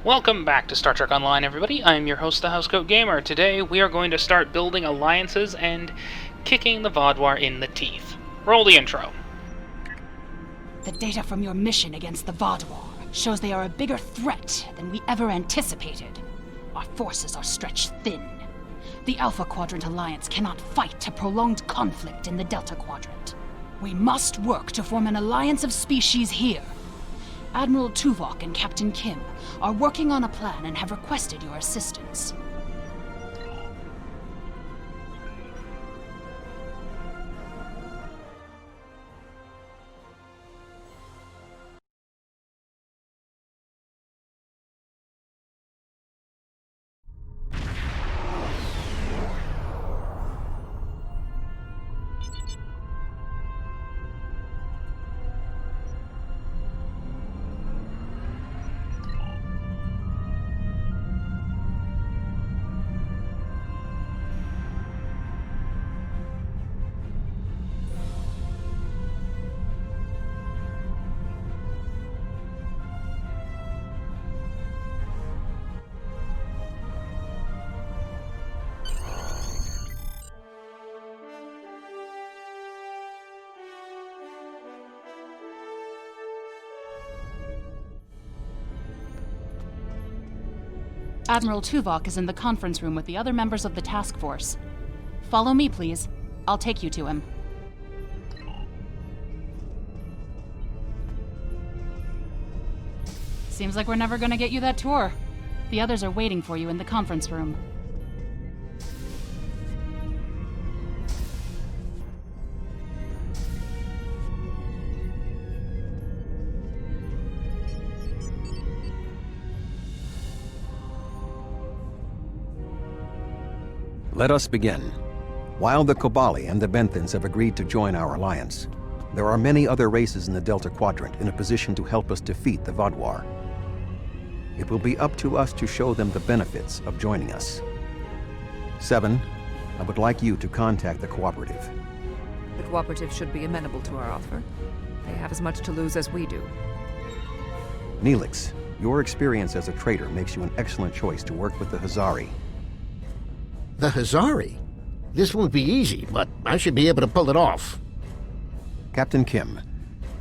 Welcome back to Star Trek Online, everybody. I'm your host, the Housecoat Gamer. Today, we are going to start building alliances and kicking the Vaadwaur in the teeth. Roll the intro. The data from your mission against the Vaadwaur shows they are a bigger threat than we ever anticipated. Our forces are stretched thin. The Alpha Quadrant Alliance cannot fight a prolonged conflict in the Delta Quadrant. We must work to form an alliance of species here. Admiral Tuvok and Captain Kim are working on a plan and have requested your assistance. Admiral Tuvok is in the conference room with the other members of the task force. Follow me, please. I'll take you to him. Seems like we're never gonna get you that tour. The others are waiting for you in the conference room. Let us begin. While the Kobali and the Benthans have agreed to join our alliance, there are many other races in the Delta Quadrant in a position to help us defeat the Vaadwaur. It will be up to us to show them the benefits of joining us. 7, I would like you to contact the Cooperative. The Cooperative should be amenable to our offer. They have as much to lose as we do. Neelix, your experience as a trader makes you an excellent choice to work with the Hazari. The Hazari? This won't be easy, but I should be able to pull it off. Captain Kim,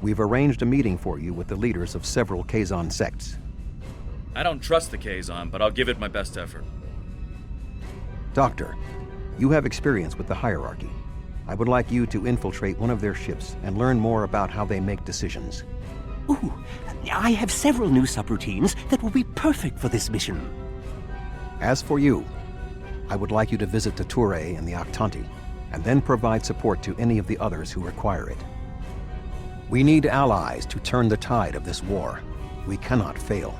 we've arranged a meeting for you with the leaders of several Kazon sects. I don't trust the Kazon, but I'll give it my best effort. Doctor, you have experience with the hierarchy. I would like you to infiltrate one of their ships and learn more about how they make decisions. Ooh, I have several new subroutines that will be perfect for this mission. As for you, I would like you to visit the Toure and the Octanti, and then provide support to any of the others who require it. We need allies to turn the tide of this war. We cannot fail.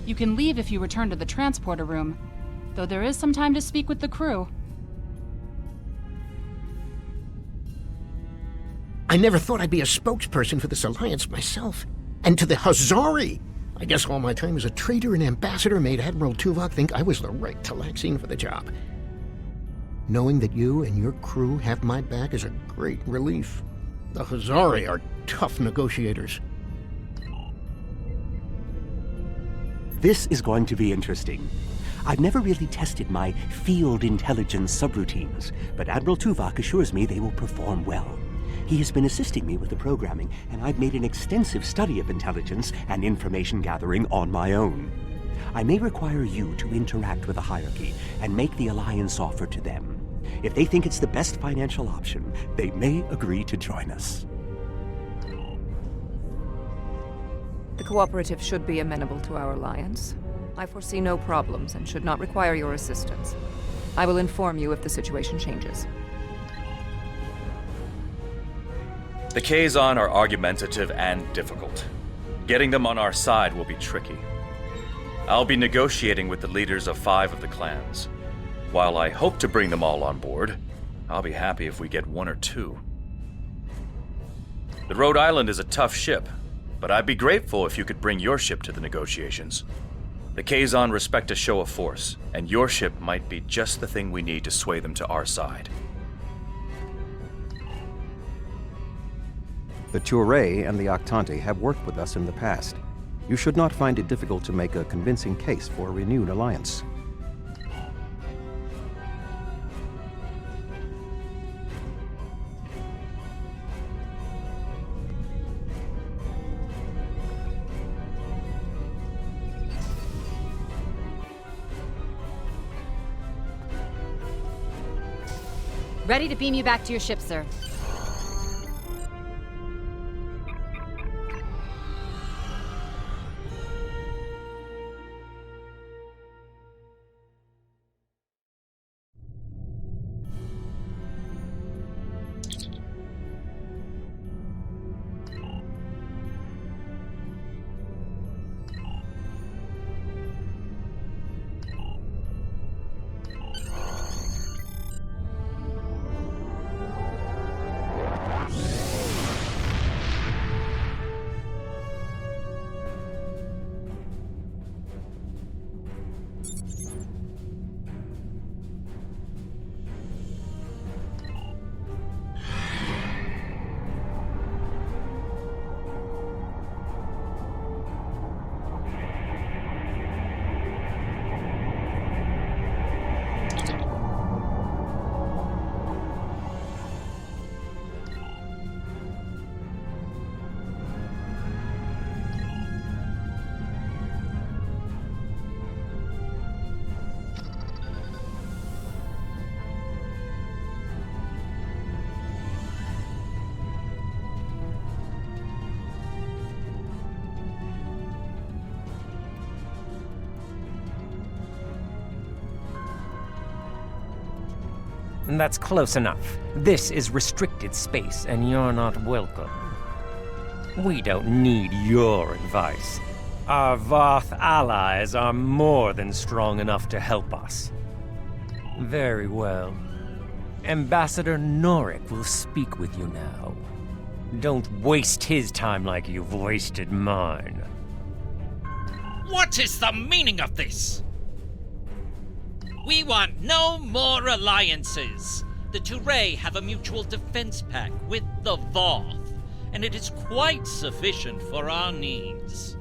You can leave if you return to the transporter room, though there is some time to speak with the crew. I never thought I'd be a spokesperson for this alliance myself. And to the Hazari! I guess all my time as a trader and ambassador made Admiral Tuvok think I was the right Talaxian for the job. Knowing that you and your crew have my back is a great relief. The Hazari are tough negotiators. This is going to be interesting. I've never really tested my field intelligence subroutines, but Admiral Tuvok assures me they will perform well. He has been assisting me with the programming, and I've made an extensive study of intelligence and information gathering on my own. I may require you to interact with the hierarchy and make the alliance offer to them. If they think it's the best financial option, they may agree to join us. The Cooperative should be amenable to our alliance. I foresee no problems and should not require your assistance. I will inform you if the situation changes. The Kazon are argumentative and difficult. Getting them on our side will be tricky. I'll be negotiating with the leaders of 5 of the clans. While I hope to bring them all on board, I'll be happy if we get 1 or 2. The Rhode Island is a tough ship, but I'd be grateful if you could bring your ship to the negotiations. The Kazon respect a show of force, and your ship might be just the thing we need to sway them to our side. The Touré and the Octante have worked with us in the past. You should not find it difficult to make a convincing case for a renewed alliance. Ready to beam you back to your ship, sir. That's close enough. This is restricted space, and you're not welcome. We don't need your advice. Our Voth allies are more than strong enough to help us. Very well. Ambassador Norik will speak with you now. Don't waste his time like you've wasted mine. What is the meaning of this? We want no more alliances. The Touré have a mutual defense pact with the Voth, and it is quite sufficient for our needs.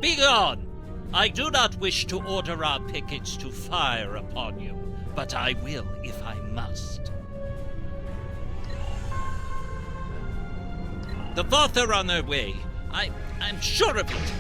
Begone! I do not wish to order our pickets to fire upon you, but I will if I must. The Voth are on their way. I'm sure of it.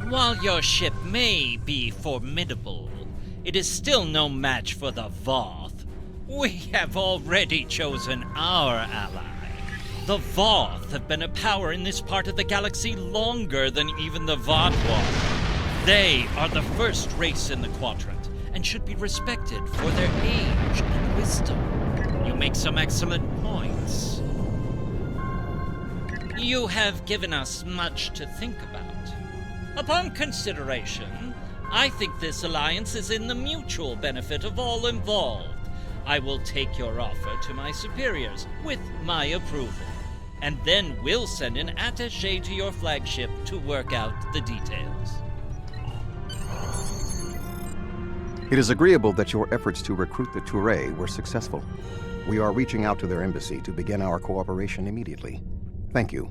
While your ship may be formidable, it is still no match for the Voth. We have already chosen our ally. The Voth have been a power in this part of the galaxy longer than even the Vaadwaur. They are the first race in the Quadrant, and should be respected for their age and wisdom. You make some excellent points. You have given us much to think about. Upon consideration, I think this alliance is in the mutual benefit of all involved. I will take your offer to my superiors with my approval, and then we'll send an attaché to your flagship to work out the details. It is agreeable that your efforts to recruit the Touré were successful. We are reaching out to their embassy to begin our cooperation immediately. Thank you.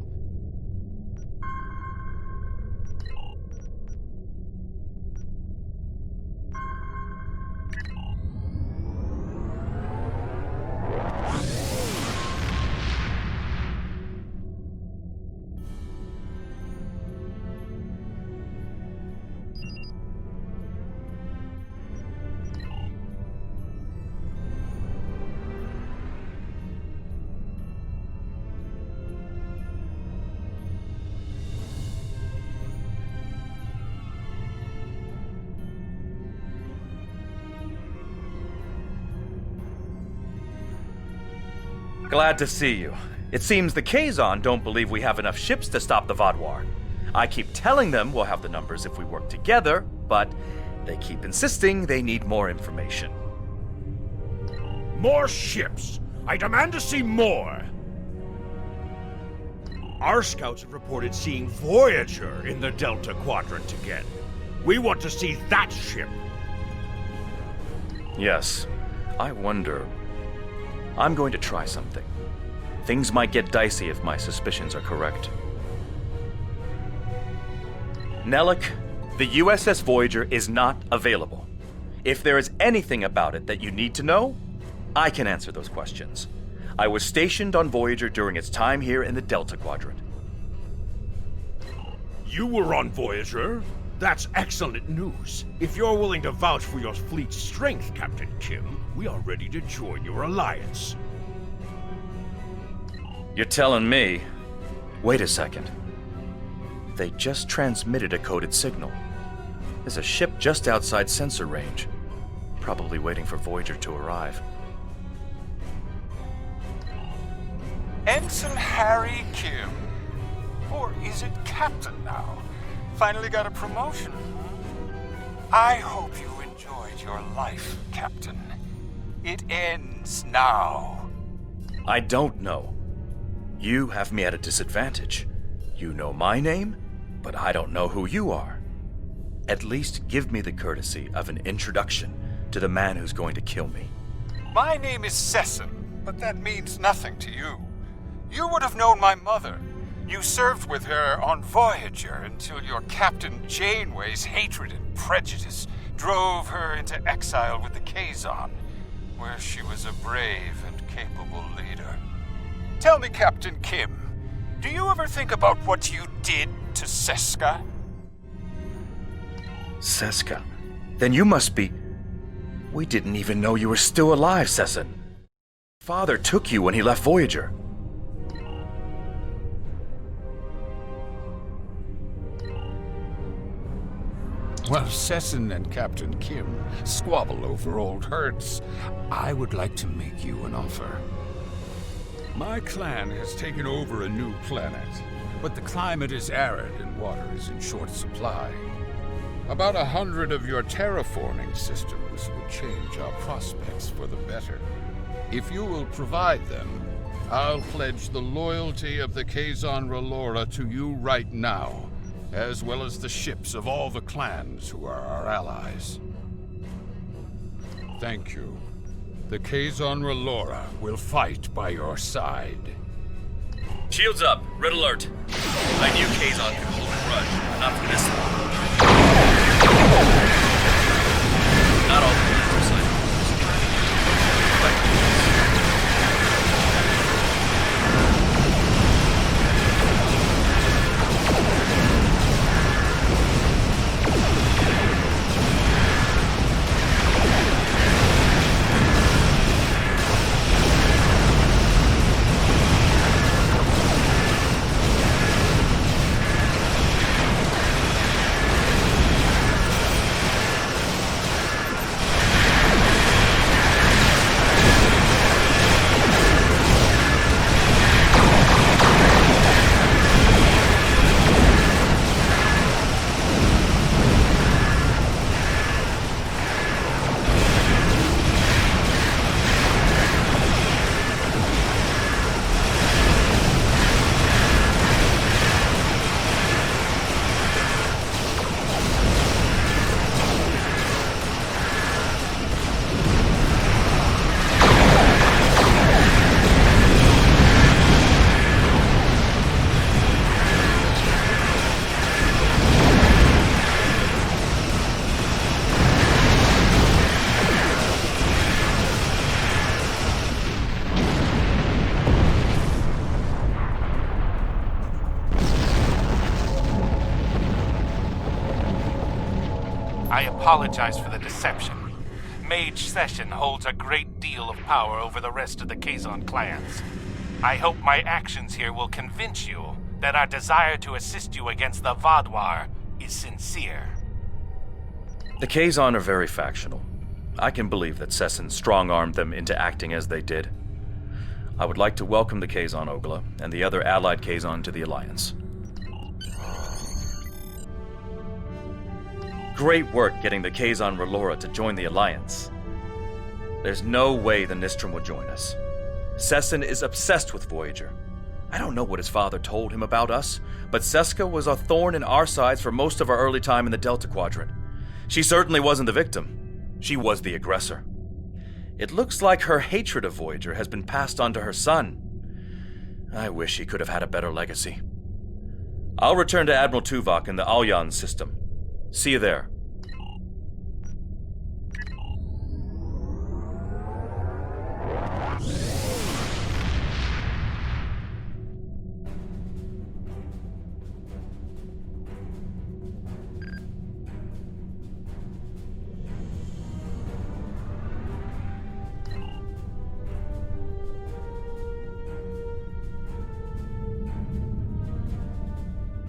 Glad to see you. It seems the Kazon don't believe we have enough ships to stop the Vaadwaur. I keep telling them we'll have the numbers if we work together, but they keep insisting they need more information. More ships! I demand to see more! Our scouts have reported seeing Voyager in the Delta Quadrant again. We want to see that ship! Yes. I wonder... I'm going to try something. Things might get dicey if my suspicions are correct. Nellic, the USS Voyager is not available. If there is anything about it that you need to know, I can answer those questions. I was stationed on Voyager during its time here in the Delta Quadrant. You were on Voyager? That's excellent news. If you're willing to vouch for your fleet's strength, Captain Kim, we are ready to join your alliance. You're telling me... Wait a second. They just transmitted a coded signal. There's a ship just outside sensor range. Probably waiting for Voyager to arrive. Ensign Harry Kim. Or is it Captain now? Finally got a promotion. I hope you enjoyed your life, Captain. It ends now. I don't know. You have me at a disadvantage. You know my name, but I don't know who you are. At least give me the courtesy of an introduction to the man who's going to kill me. My name is Sesson, but that means nothing to you. You would have known my mother. You served with her on Voyager until your Captain Janeway's hatred and prejudice drove her into exile with the Kazon, where she was a brave and capable leader. Tell me, Captain Kim, do you ever think about what you did to Seska? Seska? Then you must be... We didn't even know you were still alive, Sesson. Father took you when he left Voyager. While Sesson and Captain Kim squabble over old hurts, I would like to make you an offer. My clan has taken over a new planet, but the climate is arid and water is in short supply. About 100 of your terraforming systems would change our prospects for the better. If you will provide them, I'll pledge the loyalty of the Kazon Relora to you right now, as well as the ships of all the clans who are our allies. Thank you. The Kazon Relora will fight by your side. Shields up. Red alert. I knew Kazon could hold a grudge, but not for this long. Not all the plans are signed. I apologize for the deception. Mage Session holds a great deal of power over the rest of the Kazon clans. I hope my actions here will convince you that our desire to assist you against the Vaadwaur is sincere. The Kazon are very factional. I can believe that Sesson strong-armed them into acting as they did. I would like to welcome the Kazon Ogla and the other allied Kazon to the Alliance. Great work getting the Kazon Relora to join the Alliance. There's no way the Nistrum would join us. Sesson is obsessed with Voyager. I don't know what his father told him about us, but Seska was a thorn in our sides for most of our early time in the Delta Quadrant. She certainly wasn't the victim. She was the aggressor. It looks like her hatred of Voyager has been passed on to her son. I wish he could have had a better legacy. I'll return to Admiral Tuvok in the Alyan system. See you there.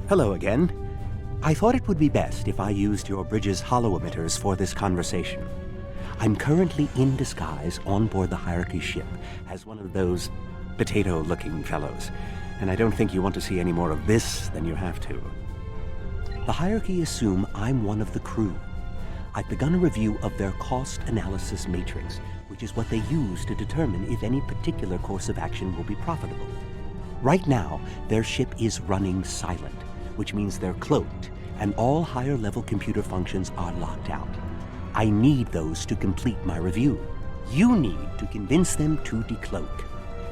Hello again. I thought it would be best if I used your bridge's holo emitters for this conversation. I'm currently in disguise on board the Hierarchy ship as one of those potato-looking fellows, and I don't think you want to see any more of this than you have to. The Hierarchy assume I'm one of the crew. I've begun a review of their cost analysis matrix, which is what they use to determine if any particular course of action will be profitable. Right now, their ship is running silent, which means they're cloaked, and all higher-level computer functions are locked out. I need those to complete my review. You need to convince them to decloak.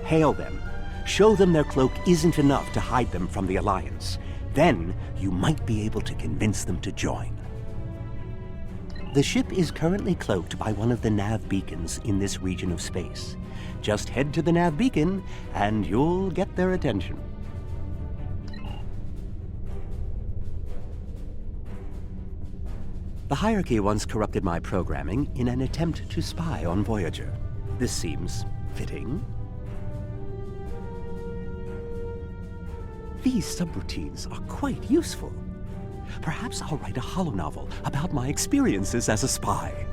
Hail them. Show them their cloak isn't enough to hide them from the Alliance. Then, you might be able to convince them to join. The ship is currently cloaked by one of the nav beacons in this region of space. Just head to the nav beacon, and you'll get their attention. The Hierarchy once corrupted my programming in an attempt to spy on Voyager. This seems fitting. These subroutines are quite useful. Perhaps I'll write a holonovel about my experiences as a spy.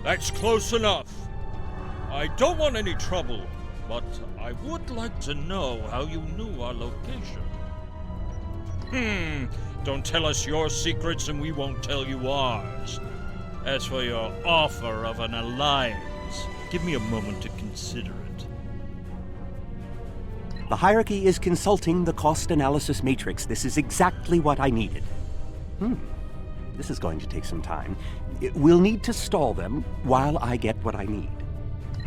That's close enough. I don't want any trouble, but I would like to know how you knew our location. Don't tell us your secrets and we won't tell you ours. As for your offer of an alliance, give me a moment to consider it. The Hierarchy is consulting the cost analysis matrix. This is exactly what I needed. This is going to take some time. We'll need to stall them while I get what I need.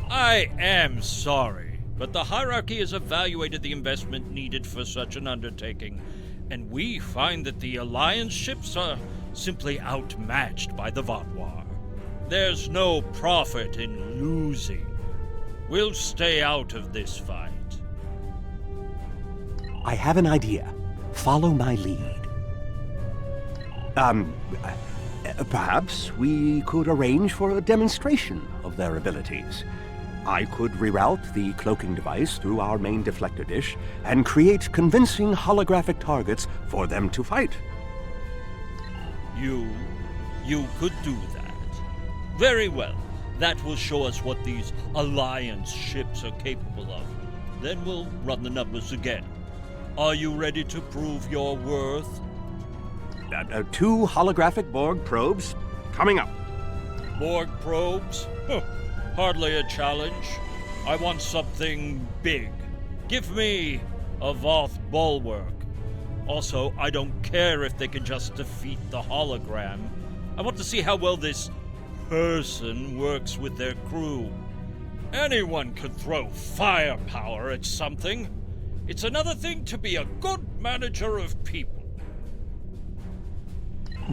I am sorry, but the Hierarchy has evaluated the investment needed for such an undertaking, and we find that the Alliance ships are simply outmatched by the Vaadwaur. There's no profit in losing. We'll stay out of this fight. I have an idea. Follow my lead. Perhaps we could arrange for a demonstration of their abilities. I could reroute the cloaking device through our main deflector dish and create convincing holographic targets for them to fight. You could do that. Very well. That will show us what these Alliance ships are capable of. Then we'll run the numbers again. Are you ready to prove your worth? 2 holographic Borg probes coming up. Borg probes? Hardly a challenge. I want something big. Give me a Voth bulwark. Also, I don't care if they can just defeat the hologram. I want to see how well this person works with their crew. Anyone could throw firepower at something. It's another thing to be a good manager of people.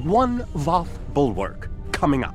One Voth bulwark coming up.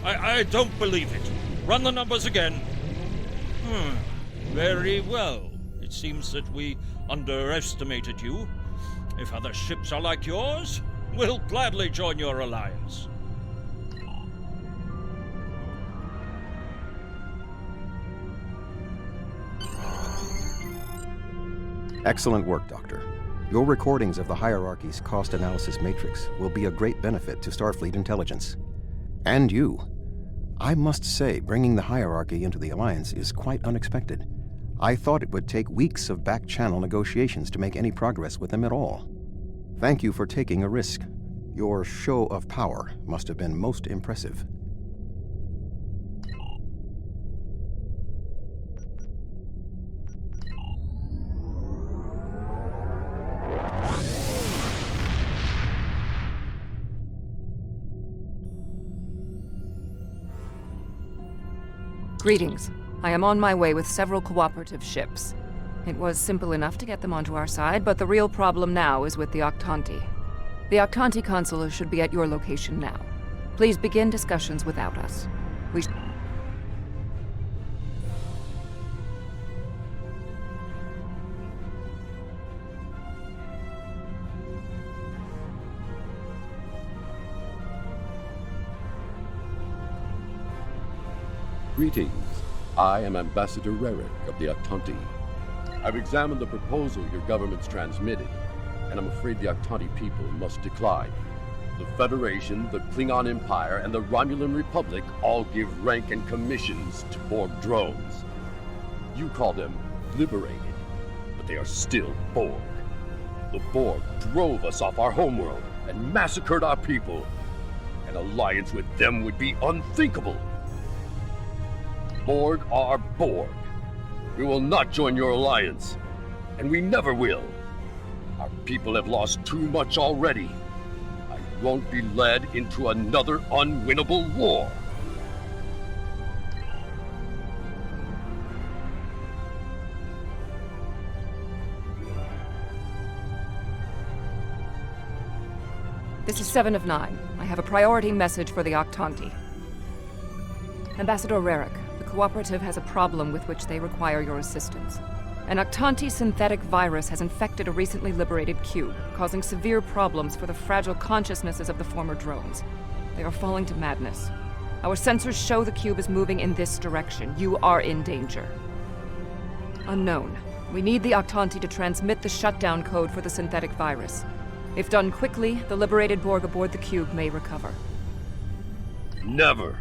I don't believe it. Run the numbers again. Very well. It seems that we underestimated you. If other ships are like yours, we'll gladly join your alliance. Excellent work, Doctor. Your recordings of the Hierarchy's cost analysis matrix will be a great benefit to Starfleet intelligence. And you. I must say, bringing the Hierarchy into the Alliance is quite unexpected. I thought it would take weeks of back-channel negotiations to make any progress with them at all. Thank you for taking a risk. Your show of power must have been most impressive. Greetings. I am on my way with several cooperative ships. It was simple enough to get them onto our side, but the real problem now is with the Octanti. The Octanti consul should be at your location now. Please begin discussions without us. Greetings. I am Ambassador Redux of the Octanti. I've examined the proposal your government's transmitted, and I'm afraid the Octanti people must decline. The Federation, the Klingon Empire, and the Romulan Republic all give rank and commissions to Borg drones. You call them liberated, but they are still Borg. The Borg drove us off our homeworld and massacred our people. An alliance with them would be unthinkable. Borg are Borg. We will not join your alliance, and we never will. Our people have lost too much already. I won't be led into another unwinnable war. This is 7 of 9. I have a priority message for the Octanti. Ambassador Redux, the Cooperative has a problem with which they require your assistance. An Octanti synthetic virus has infected a recently liberated cube, causing severe problems for the fragile consciousnesses of the former drones. They are falling to madness. Our sensors show the cube is moving in this direction. You are in danger. Unknown. We need the Octanti to transmit the shutdown code for the synthetic virus. If done quickly, the liberated Borg aboard the cube may recover. Never!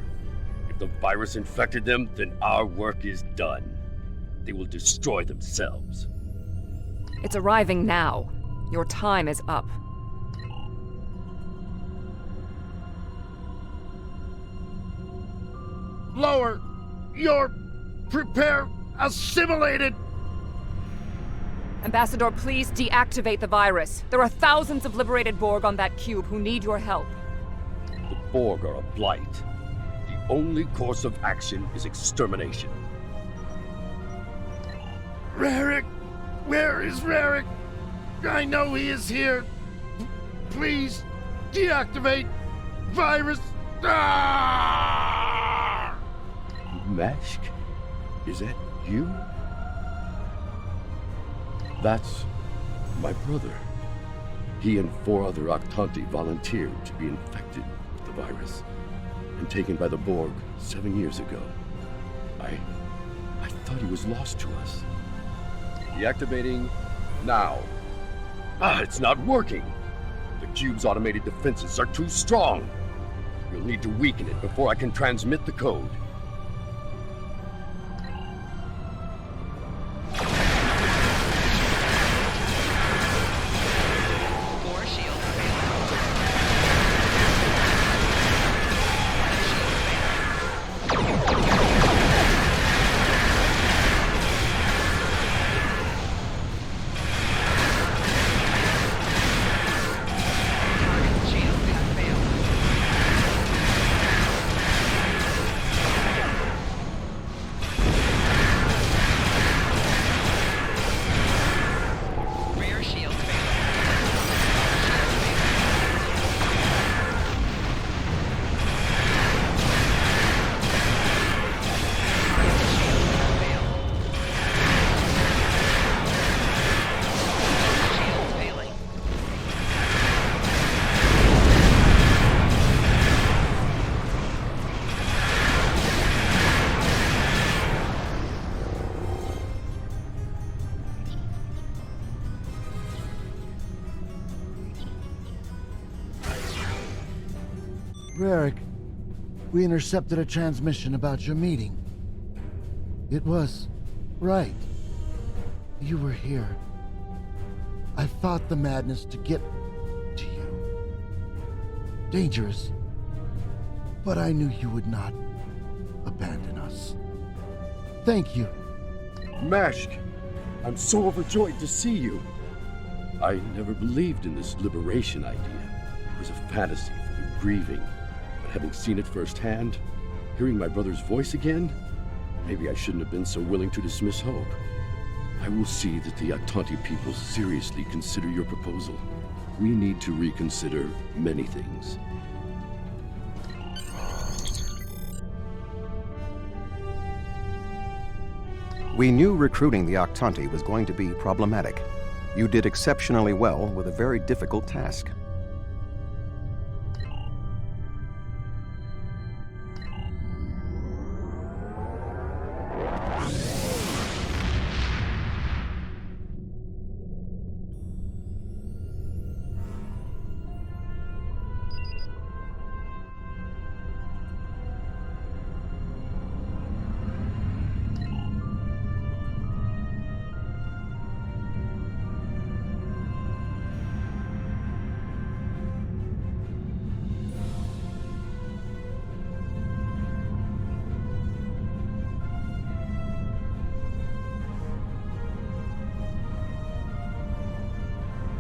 If the virus infected them, then our work is done. They will destroy themselves. It's arriving now. Your time is up. Lower! Prepare! Assimilated! Ambassador, please deactivate the virus. There are thousands of liberated Borg on that cube who need your help. The Borg are a blight. The only course of action is extermination. Redux! Where is Redux? I know he is here. Please, deactivate virus. Ah! Mask? Is that you? That's my brother. He and 4 other Octanti volunteered to be infected with the virus and taken by the Borg 7 years ago. I thought he was lost to us. Deactivating now. It's not working. The cube's automated defenses are too strong. We'll need to weaken it before I can transmit the code. Rarick, we intercepted a transmission about your meeting. It was right. You were here. I fought the madness to get to you. Dangerous. But I knew you would not abandon us. Thank you. Mashk, I'm so overjoyed to see you. I never believed in this liberation idea. It was a fantasy for the grieving. But having seen it firsthand, hearing my brother's voice again, maybe I shouldn't have been so willing to dismiss hope. I will see that the Octanti people seriously consider your proposal. We need to reconsider many things. We knew recruiting the Octanti was going to be problematic. You did exceptionally well with a very difficult task.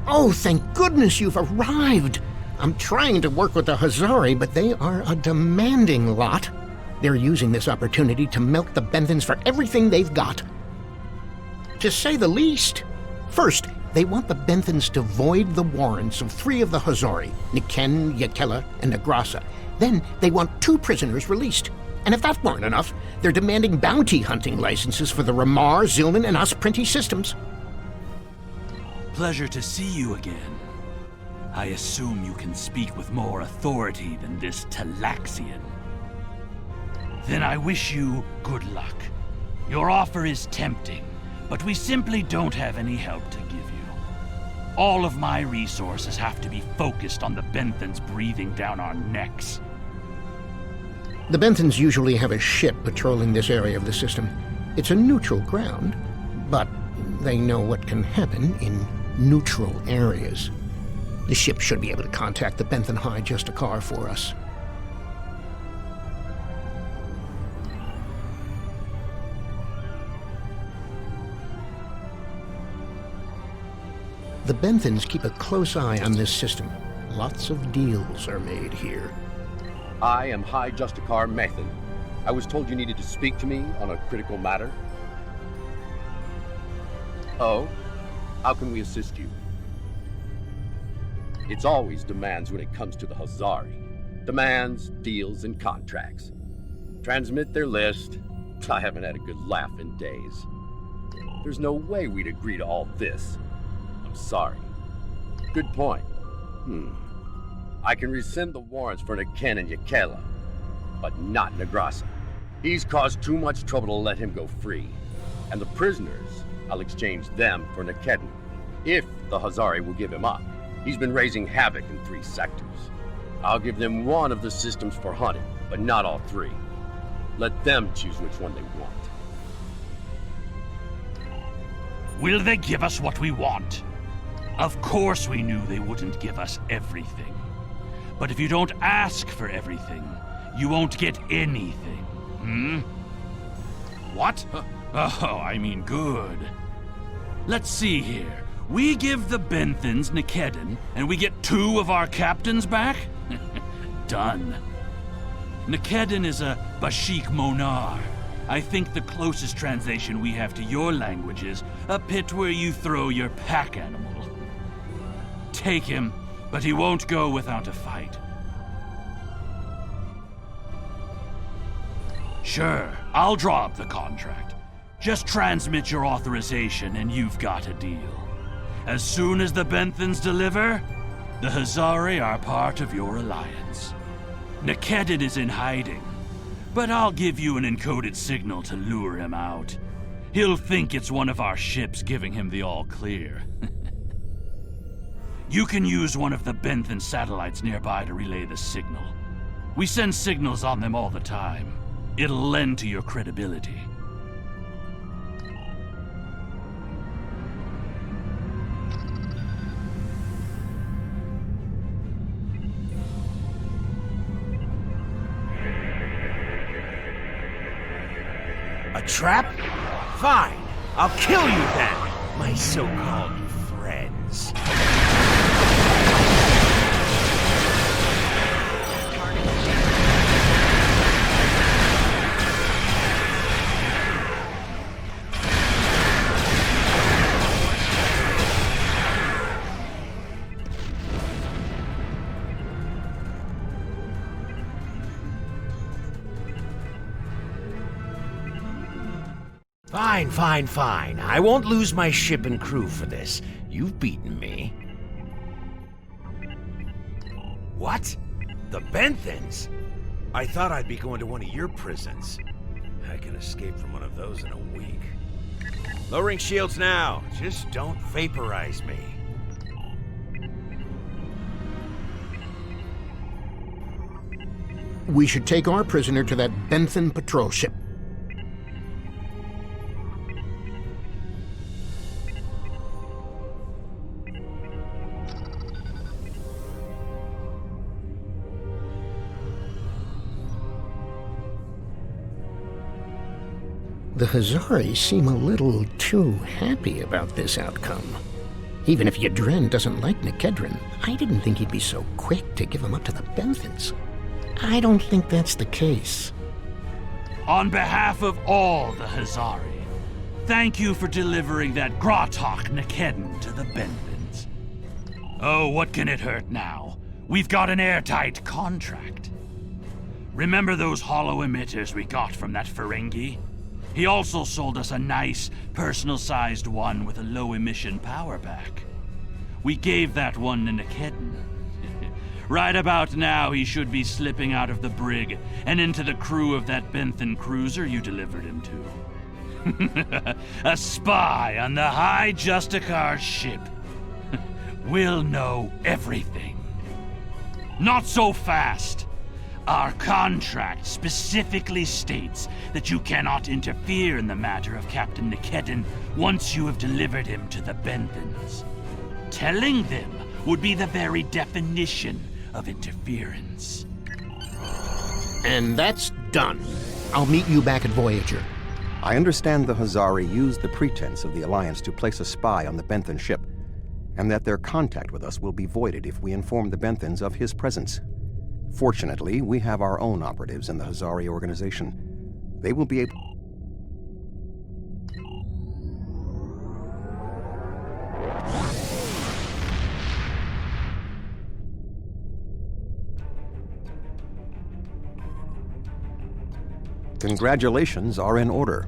Oh, thank goodness you've arrived! I'm trying to work with the Hazari, but they are a demanding lot. They're using this opportunity to milk the Benthans for everything they've got. To say the least. First, they want the Benthans to void the warrants of 3 of the Hazari, Niken, Yakela, and Negrasa. Then they want 2 prisoners released. And if that weren't enough, they're demanding bounty hunting licenses for the Ramar, Zilman, and Osprinti systems. Pleasure to see you again. I assume you can speak with more authority than this Talaxian. Then I wish you good luck. Your offer is tempting, but we simply don't have any help to give you. All of my resources have to be focused on the Benthans breathing down our necks. The Benthans usually have a ship patrolling this area of the system. It's a neutral ground, but they know what can happen in neutral areas. The ship should be able to contact the Benthan High Justicar for us. The Benthans keep a close eye on this system. Lots of deals are made here. I am High Justicar Mathan. I was told you needed to speak to me on a critical matter. Oh? How can we assist you? It's always demands when it comes to the Hazari. Demands, deals, and contracts. Transmit their list. I haven't had a good laugh in days. There's no way we'd agree to all this. I'm sorry. Good point. I can rescind the warrants for Niken and Yakela, but not Negrasa. He's caused too much trouble to let him go free. And the prisoners, I'll exchange them for Nikedon, if the Hazari will give him up. He's been raising havoc in 3 sectors. I'll give them one of the systems for hunting, but not all 3. Let them choose which one they want. Will they give us what we want? Of course we knew they wouldn't give us everything. But if you don't ask for everything, you won't get anything. What? Oh, I mean good. Let's see here. We give the Benthans Nikedon, and we get 2 of our captains back? Done. Nikedon is a Bashik Monar. I think the closest translation we have to your language is a pit where you throw your pack animal. Take him, but he won't go without a fight. Sure, I'll draw up the contract. Just transmit your authorization and you've got a deal. As soon as the Benthans deliver, the Hazari are part of your alliance. Nikedon is in hiding, but I'll give you an encoded signal to lure him out. He'll think it's one of our ships giving him the all-clear. You can use one of the Benthan satellites nearby to relay the signal. We send signals on them all the time. It'll lend to your credibility. A trap? Fine. I'll kill you then, my so-called friends. Fine. I won't lose my ship and crew for this. You've beaten me. What? The Benthans? I thought I'd be going to one of your prisons. I can escape from one of those in a week. Lowering shields now. Just don't vaporize me. We should take our prisoner to that Benthan patrol ship. The Hazari seem a little too happy about this outcome. Even if Yadren doesn't like Nikedron, I didn't think he'd be so quick to give him up to the Benthans. I don't think that's the case. On behalf of all the Hazari, thank you for delivering that Gratok Nikedon to the Benthans. Oh, what can it hurt now? We've got an airtight contract. Remember those hollow emitters we got from that Ferengi? He also sold us a nice, personal-sized one with a low-emission power pack. We gave that one to Nikedon. Right about now, he should be slipping out of the brig and into the crew of that Benthan cruiser you delivered him to. A spy on the High Justicar ship. We'll know everything. Not so fast. Our contract specifically states that you cannot interfere in the matter of Captain Nikedon once you have delivered him to the Benthans. Telling them would be the very definition of interference. And that's done. I'll meet you back at Voyager. I understand the Hazari used the pretense of the Alliance to place a spy on the Benthan ship, and that their contact with us will be voided if we inform the Benthans of his presence. Fortunately, we have our own operatives in the Hazari organization. They will be able... Congratulations are in order.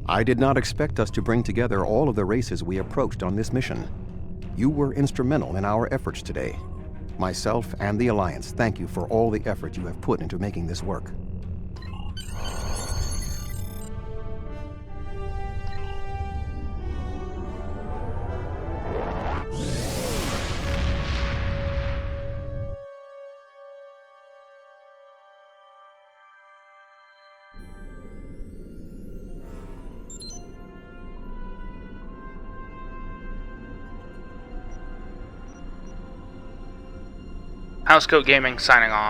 I did not expect us to bring together all of the races we approached on this mission. You were instrumental in our efforts today. Myself and the Alliance thank you for all the effort you have put into making this work. Housecoat Gaming signing off.